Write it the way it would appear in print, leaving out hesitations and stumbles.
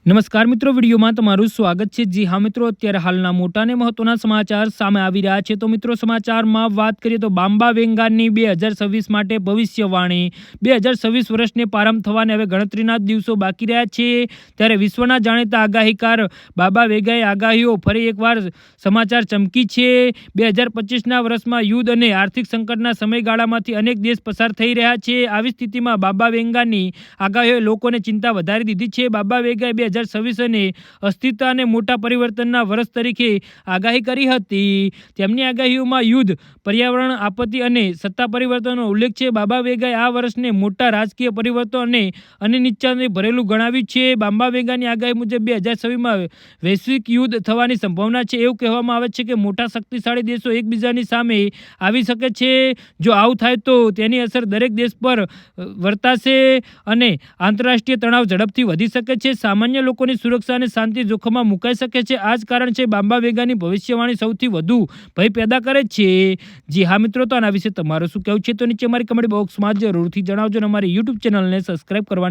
નમસ્કાર મિત્રો, વિડીયોમાં તમારું સ્વાગત છે। જી હા મિત્રો, અત્યારે હાલના મોટા અને મહત્વના સમાચાર સામે આવી રહ્યા છે। તો મિત્રો, સમાચારમાં વાત કરીએ તો બાંબા વેંગાની 2026 માટે ભવિષ્યવાણી। 2026 વર્ષને પ્રારંભ થવાને હવે ગણતરીના જ દિવસો બાકી રહ્યા છે, ત્યારે વિશ્વના જાણીતા આગાહીકાર બાબા વેગાએ આગાહીઓ ફરી એકવાર સમાચાર ચમકી છે। 2025ના વર્ષમાં યુદ્ધ અને આર્થિક સંકટના સમયગાળામાંથી અનેક દેશ પસાર થઈ રહ્યા છે। આવી સ્થિતિમાં બાબા વેંગાની આગાહીઓએ લોકોને ચિંતા વધારી દીધી છે। બાબા વેગાએ 2026 અને અસ્થિરતા અને મોટા પરિવર્તનના વર્ષ તરીકે આગાહી કરી હતી। તેમની આગાહીઓમાં યુદ્ધ, પર્યાવરણ આપત્તિ અને સત્તા પરિવર્તનનો ઉલ્લેખ છે। બાબા વેગાએ આ વર્ષને મોટા રાજકીય પરિવર્તન અને અનિશ્ચિતતાથી ભરેલું ગણાવ્યું છે। બાબા વેગાની આગાહી મુજબ 2026માં વૈશ્વિક યુદ્ધ થવાની સંભાવના છે। એવું કહેવામાં આવે છે કે મોટા શક્તિશાળી દેશો એકબીજાની સામે આવી શકે છે। જો આવું થાય તો તેની અસર દરેક દેશ પર વર્તાશે અને આંતરરાષ્ટ્રીય તણાવ ઝડપથી વધી શકે છે। સામાન્ય લોકોની સુરક્ષા અને શાંતિ જોખમમાં મુકાઈ શકે છે। આ જ કારણ છે બાબા વેગાની ભવિષ્યવાણી સૌથી વધુ ભય પેદા કરે છે। જી હા મિત્રો, તો આના વિશે તમારું શું કહેવું છે તો નીચે અમારી કમેન્ટ બોક્સમાં જરૂરથી જણાવજો અને અમારી યુટ્યુબ ચેનલને સબસ્ક્રાઈબ કરવાની